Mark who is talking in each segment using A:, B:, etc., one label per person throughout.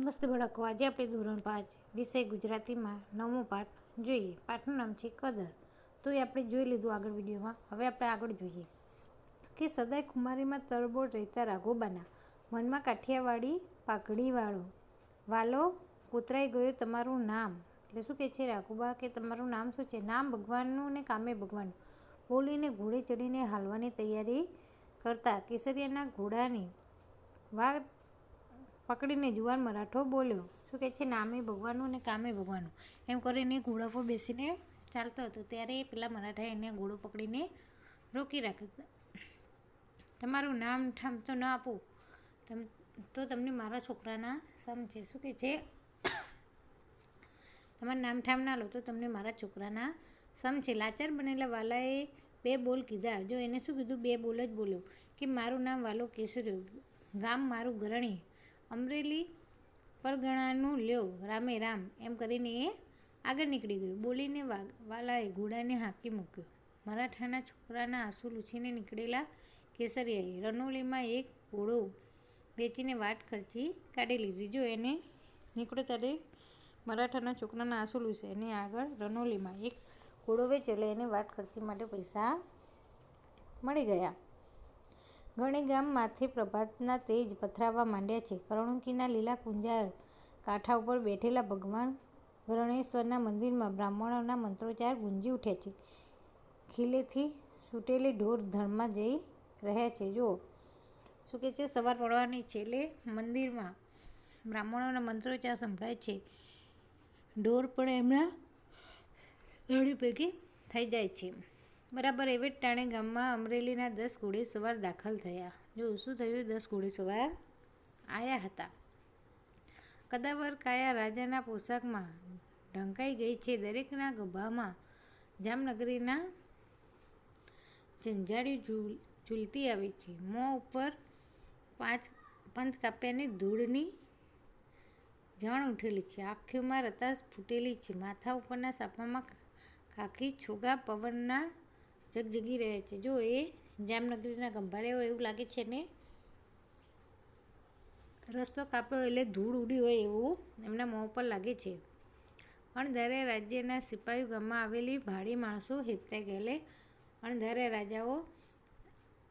A: નમસ્તે બાળકો, આજે આપણે ધોરણ 5 વિષય ગુજરાતીમાં 9મો પાઠ જોઈએ. પાઠનું નામ છે કદર. તો એ આપણે જોઈ લીધું આગળ વિડીયોમાં. હવે આપણે આગળ જોઈએ કે સદાય ખુમારીમાં તરબોળ રહેતા રાઘોબાના મનમાં કાઠિયાવાડી પાઘડીવાળો વાલો કોતરાઈ ગયો તમારું નામ. એટલે શું કહે છે રાઘોબા કે તમારું નામ શું છે? નામ ભગવાનનું ને કામે ભગવાનનું બોલીને ઘોડે ચડીને હાલવાની તૈયારી કરતા કેસરિયાના ઘોડાની વાત પકડીને જુવાન મરાઠો બોલ્યો. શું કહે છે? નામે ભગવાનનું ને કામે ભગવાનનું એમ કરીને ઘોડા પર બેસીને ચાલતો હતો. ત્યારે પેલા મરાઠાએ એને ઘોડો પકડીને રોકી રાખ્યો. તમારું નામ ઠામ તો ન આપું તો તમને મારા છોકરાના સમજે. શું કહે છે? તમારું નામ ઠામ ના લો તો તમને મારા છોકરાના સમજે. લાચાર બનેલા વાલાએ બે બોલ કીધા. જો એને શું કીધું? બે બોલ જ બોલ્યો કે મારું નામ વાલો કેસરીયો, ગામ મારું ગરણી, અમરેલી પરગણાનું લ્યો, રામે રામ એમ કરીને એ આગળ નીકળી ગયો. બોલીને વાલાએ ઘોડાને હાંકી મૂક્યો. મરાઠાના છોકરાના આંસુ લૂછીને નીકળેલા કેસરિયાએ રનોલીમાં એક ઘોડો વેચીને વાટ ખર્ચી કાઢી લીધી. જો એને નીકળ્યો ત્યારે મરાઠાના છોકરાના આંસુ લૂછે એને આગળ રનોલીમાં એક ઘોડો વેચેલો, એને વાટ ખર્ચી માટે પૈસા મળી ગયા. ગણે ગામ માથે પ્રભાતના તેજ પથરાવા માંડ્યા છે. કરણુકીના લીલા કુંજાર કાંઠા ઉપર બેઠેલા ભગવાન ગણેશ્વરના મંદિરમાં બ્રાહ્મણોના મંત્રોચ્ચાર ગુંજી ઉઠ્યા છે. ખીલેથી છૂટેલી ઢોર ધણમાં જઈ રહ્યા છે. જો શું કહે છે? સવાર પડવાની છે એટલે મંદિરમાં બ્રાહ્મણોના મંત્રોચ્ચાર સંભળાય છે. ઢોર પણ એમના ધણી ભેગી થઈ જાય છે. બરાબર એવે જ ટાણે ગામમાં અમરેલીના 10 ઘોડેસવાર દાખલ થયા. જો શું થયું? 10 ઘોડેસવાર આવ્યા હતા. કદાવર કાયા રાજાના પોશાકમાં ઢંકાઈ ગઈ છે. દરેકના ગભામાં જામનગરીના ઝંઝાળીઓ ઝૂલતી આવે છે. મોં ઉપર 5 પંથ કાપ્યાની ધૂળની જણ ઉઠેલી છે. આંખોમાં રતાશ ફૂટેલી છે. માથા ઉપરના સાફામાં ખાખી છોગા પવનના જગજગી રહ્યા છે. જો એ જામનગરીના ગંભારિયા હોય એવું લાગે છે ને રસ્તો કાપ્યો એટલે ધૂળ ઉડી હોય એવું એમના મોં પર લાગે છે. અણધાર્યા રાજ્યના સિપાહીઓ ગામમાં આવેલી ભાડી માણસો હેપતાઈ ગયેલે. અણધાર્યા રાજાઓ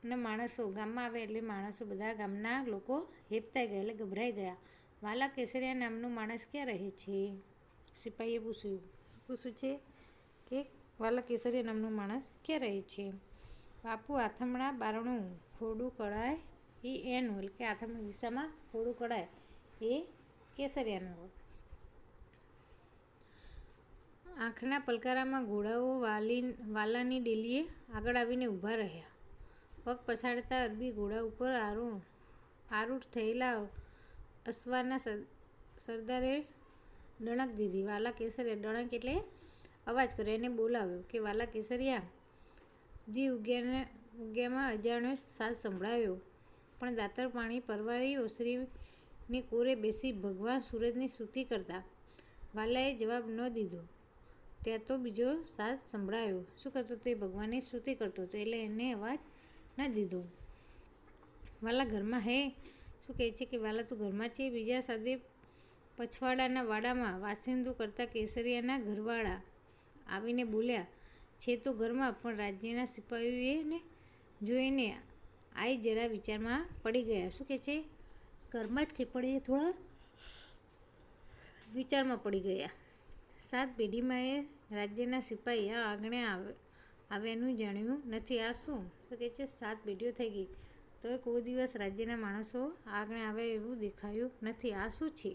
A: અને માણસો ગામમાં આવે એટલે માણસો બધા ગામના લોકો હેપતાઈ ગયા એટલે ગભરાઈ ગયા. વાલા કેસરિયા નામનું માણસ ક્યાં રહે છે? સિપાહીએ પૂછ્યું છે કે વાલા કેસરિયા નામનું માણસ ક્યાં રહે છે? બાપુ આથમણા બારણું ખોડું કળાય એ એનું, એટલે કે આથમણા દિશામાં ખોડું કળાય એ કેસરિયાનું. આંખના પલકારામાં ઘોડાઓ વાલાની ડેલીએ આગળ આવીને ઊભા રહ્યા. પગ પછાડતા અરબી ઘોડા ઉપર આરૂઢ થયેલા અસવારના સરદારે ડણક દીધી. વાલા કેસરિયા, ડણક એટલે અવાજ કર્યો, એને બોલાવ્યો કે વાલા કેસરિયા. દી ઉગ્યામાં અજાણ્યો સાજ સંભળાયો, પણ દાતર પાણી પરવારી ઓસરીની કોરે બેસી ભગવાન સૂરજની સ્તુતિ કરતા. વાલાએ જવાબ ન દીધો. ત્યાં તો બીજો સાજ સંભળાયો. શું કરતો હતો? એ ભગવાનની સ્તુતિ કરતો હતો એટલે એને અવાજ ન દીધો. વાલા ઘરમાં હે? શું કહે છે કે વાલા તું ઘરમાં છે? બીજા સાદે પછવાડાના વાડામાં વાસિંદુ કરતા કેસરિયાના ઘરવાળા આવીને બોલ્યા છે તો ઘરમાં, પણ રાજ્યના સિપાહીઓને જોઈને આઈ જરા વિચારમાં પડી ગયા. શું કહે છે? ઘરમાં જ છે પણ એ થોડા વિચારમાં પડી ગયા. 7 પેઢીમાં એ રાજ્યના સિપાહી આ આંગણે આવ્યાનું જાણ્યું નથી. આ શું? શું કહે છે? 7 પેઢીઓ થઈ ગઈ તો કોઈ દિવસ રાજ્યના માણસો આંગણે આવે એવું દેખાયું નથી. આ શું છે?